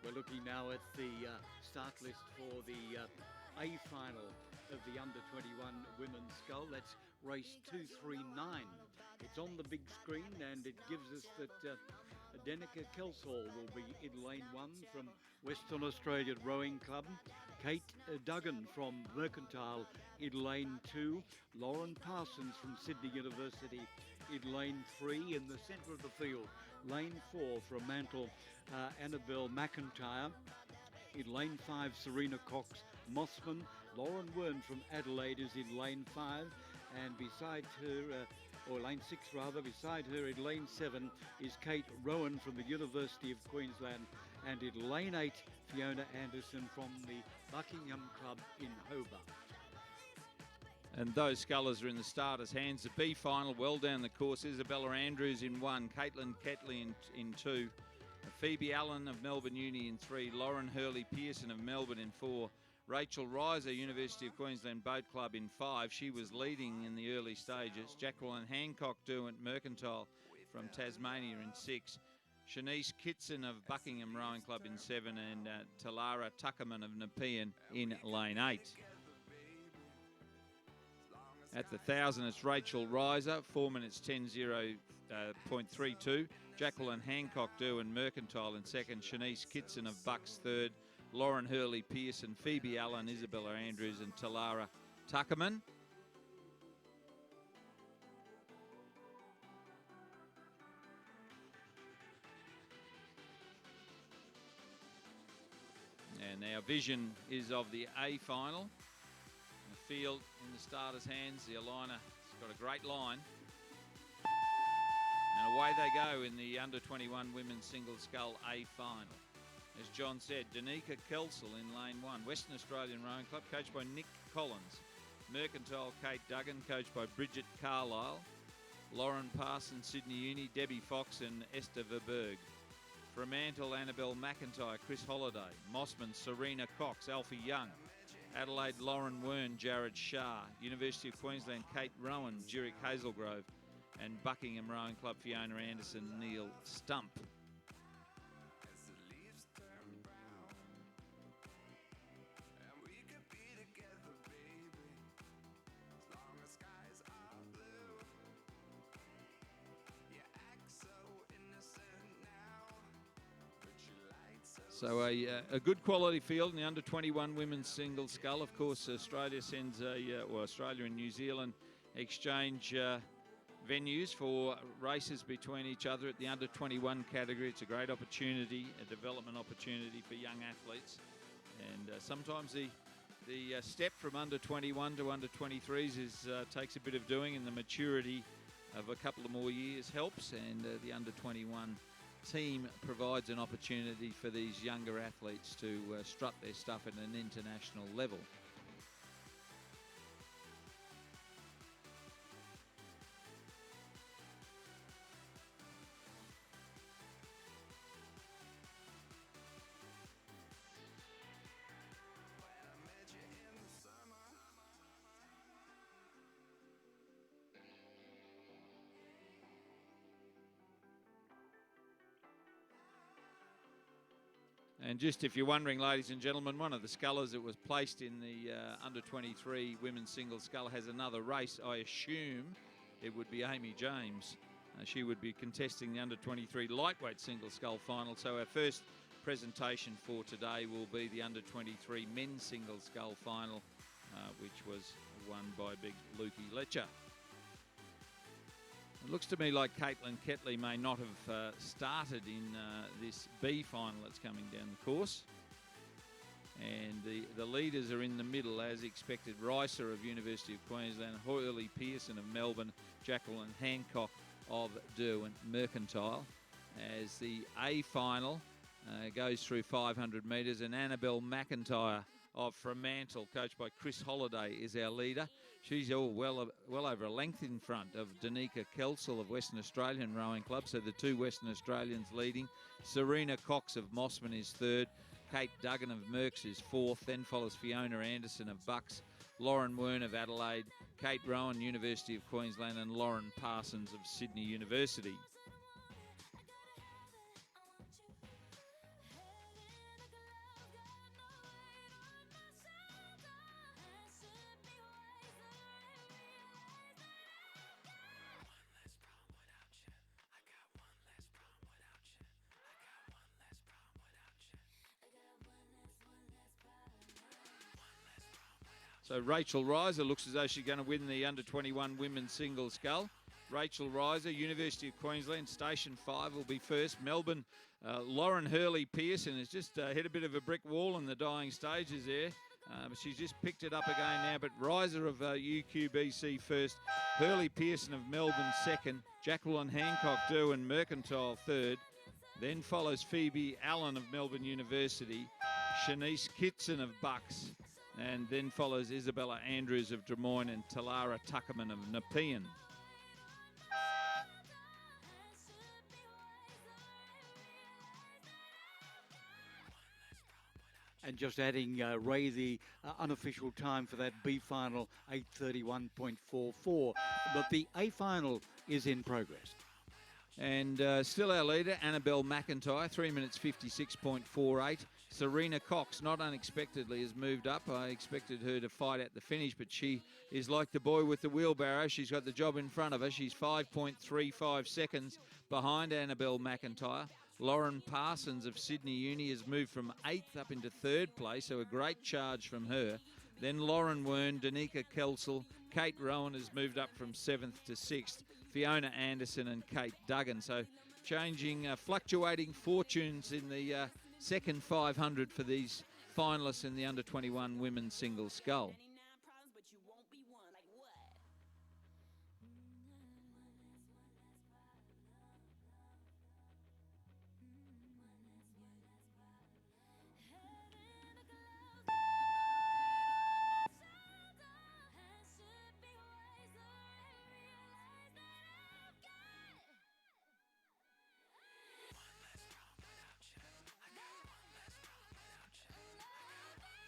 We're looking now at the start list for the A final of the under-21 women's scull. That's race 239. It's on the big screen and it gives us that Denika Kelsall will be in lane 1 from Western Australia Rowing Club. Kate Duggan from Mercantile in lane 2. Loren Parsons from Sydney University in lane 3. In the centre of the field, lane 4 Fremantle, Annabelle McIntyre. In lane 5, Serena Cox, Mosman. Wearne from Adelaide is in lane 5, and beside her, or lane 6 rather, beside her in lane 7 is Kate Rowan from the University of Queensland, and in lane 8, Fiona Anderson from the Buckingham Club in Hobart. And those scullers are in the starters' hands. The B final, well down the course. Isabella Andrews in 1, Caitlin Ketley in 2, Phoebe Allen of Melbourne Uni in 3, Lauren Hurley-Pearson of Melbourne in 4, Rachel Reiser, University of Queensland Boat Club in 5. She was leading in the early stages. Jacqueline Hancock Derwent Mercantile from Tasmania in 6. Shanice Kitson of Buckingham Rowing Club in 7, and Talara Tuckerman of Nepean in lane 8. At the 1,000, it's Rachel Reiser, 4 minutes 10.0.32. Jacqueline Hancock Derwent Mercantile in 2nd. Shanice Kitson of Bucks 3rd. Lauren Hurley-Pearson, Phoebe Allen, Isabella Andrews and Talara Tuckerman. And our vision is of the A final. The field in the starters' hands. The Alina has got a great line. And away they go in the under-21 women's single scull A final. As John said, Denika Kelsall in lane 1. Western Australian Rowing Club, coached by Nick Collins. Mercantile, Kate Duggan, coached by Bridget Carlisle. Lauren Parsons, Sydney Uni, Debbie Fox and Esther Verberg. Fremantle, Annabelle McIntyre, Chris Holliday. Mosman, Serena Cox, Alfie Young. Adelaide, Lauren Wearne, Jared Shah. University of Queensland, Kate Rowan, Jurek Hazelgrove. And Buckingham Rowing Club, Fiona Anderson, Neil Stump. So a good quality field in the under-21 women's single scull. Of course, Australia sends Australia and New Zealand exchange venues for races between each other at the under-21 category. It's a great opportunity, a development opportunity for young athletes. And sometimes the step from under-21 to under-23s takes a bit of doing, and the maturity of a couple of more years helps. And the under-21 team provides an opportunity for these younger athletes to strut their stuff at an international level. And just if you're wondering, ladies and gentlemen, one of the scullers that was placed in the under-23 women's single scull has another race. I assume it would be Amy James. She would be contesting the under-23 lightweight single scull final. So our first presentation for today will be the under-23 men's single scull final, which was won by big Lukey Letcher. It looks to me like Caitlin Ketley may not have started in this B final that's coming down the course. And the leaders are in the middle as expected. Reiser of University of Queensland, Hurley-Pearson of Melbourne, Jacqueline Hancock of Derwent Mercantile. As the A final goes through 500 metres, and Annabelle McIntyre of Fremantle, coached by Chris Holliday, is our leader. She's well over a length in front of Denika Kelsall of Western Australian Rowing Club, so the two Western Australians leading. Serena Cox of Mosman is 3rd. Kate Duggan of Mercs is 4th. Then follows Fiona Anderson of Bucks, Lauren Wearne of Adelaide, Kate Rowan, University of Queensland, and Lauren Parsons of Sydney University. So Rachel Reiser looks as though she's going to win the under-21 women's single scull. Rachel Reiser, University of Queensland, Station 5 will be first. Melbourne, Lauren Hurley-Pearson has just hit a bit of a brick wall in the dying stages there. But she's just picked it up again now. But Reiser of UQBC first. Hurley-Pearson of Melbourne second. Jacqueline Hancock-Derwin Mercantile third. Then follows Phoebe Allen of Melbourne University. Shanice Kitson of Bucks. And then follows Isabella Andrews of Des Moines and Talara Tuckerman of Nepean. And just adding, Ray, the unofficial time for that B final, 8:31.44. But the A final is in progress. And still our leader, Annabelle McIntyre, 3 minutes 56.48. Serena Cox, not unexpectedly, has moved up. I expected her to fight at the finish, but she is like the boy with the wheelbarrow. She's got the job in front of her. She's 5.35 seconds behind Annabelle McIntyre. Loren Parsons of Sydney Uni has moved from 8th up into 3rd place, so a great charge from her. Then Lauren Wearne, Denika Kelsall, Kate Rowan has moved up from 7th to 6th. Fiona Anderson and Kate Duggan. So changing, fluctuating fortunes in the second 500 for these finalists in the under-21 women's single scull.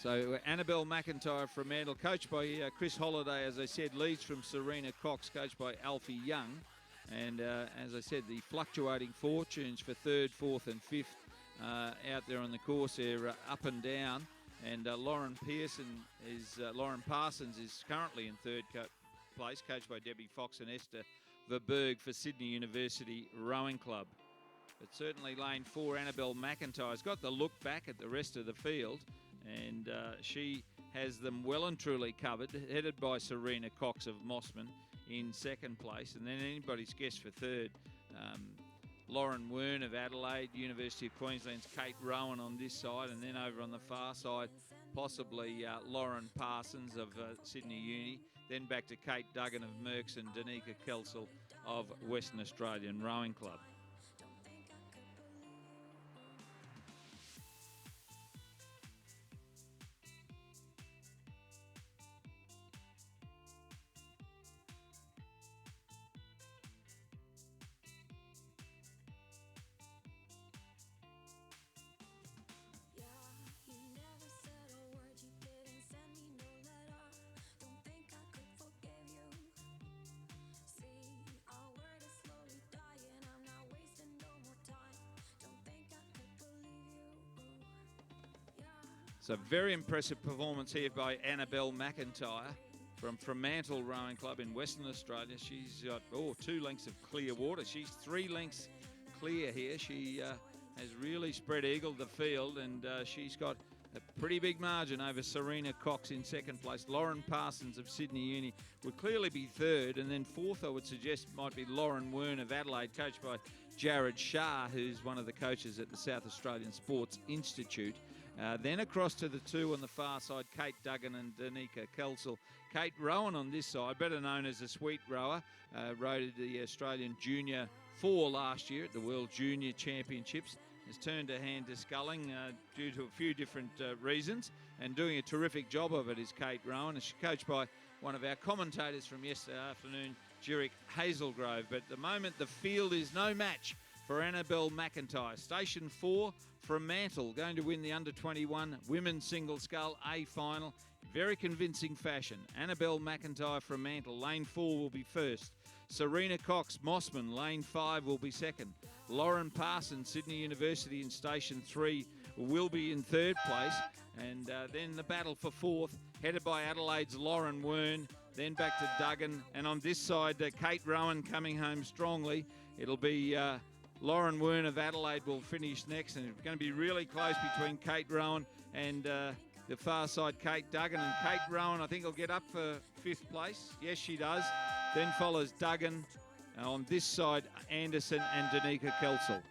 So Annabelle McIntyre from Fremantle, coached by Chris Holliday, as I said, leads from Serena Cox, coached by Alfie Young. And as I said, the fluctuating fortunes for 3rd, 4th and 5th out there on the course there, up and down. And Lauren Parsons is currently in 3rd place, coached by Debbie Fox and Esther Verberg for Sydney University Rowing Club. But certainly lane 4, Annabelle McIntyre's got the look back at the rest of the field. And she has them well and truly covered, headed by Serena Cox of Mosman in 2nd place. And then anybody's guess for 3rd. Lauren Wearne of Adelaide, University of Queensland's Kate Rowan on this side. And then over on the far side, possibly Lauren Parsons of Sydney Uni. Then back to Kate Duggan of Mercs and Denika Kelsall of Western Australian Rowing Club. So very impressive performance here by Annabelle McIntyre from Fremantle Rowing Club in Western Australia. She's got 2 lengths of clear water. She's 3 lengths clear here. She has really spread eagled the field, and she's got a pretty big margin over Serena Cox in 2nd place. Lauren Parsons of Sydney Uni would clearly be 3rd, and then 4th I would suggest might be Lauren Wearne of Adelaide, coached by Jared Shah, who's one of the coaches at the South Australian Sports Institute. Then across to the 2 on the far side, Kate Duggan and Denika Kelsall. Kate Rowan on this side, better known as a sweet rower, rode the Australian Junior 4 last year at the World Junior Championships. Has turned her hand to sculling due to a few different reasons, and doing a terrific job of it is Kate Rowan. And she's coached by one of our commentators from yesterday afternoon, Jerick Hazelgrove. But at the moment, the field is no match for Annabelle McIntyre. Station 4, Fremantle, going to win the under-21 women's single scull A final. Very convincing fashion. Annabelle McIntyre, Fremantle. Lane 4 will be first. Serena Cox, Mosman. Lane 5 will be second. Lauren Parsons, Sydney University in Station 3 will be in 3rd place. And then the battle for 4th, headed by Adelaide's Lauren Wearne. Then back to Duggan. And on this side, Kate Rowan coming home strongly. It'll be Lauren Wearne of Adelaide will finish next, and it's going to be really close between Kate Rowan and The far side, Kate Duggan, and Kate Rowan, I think, will get up for 5th place. Yes, she does. Then follows Duggan. On this side, Anderson and Denika Kelsall.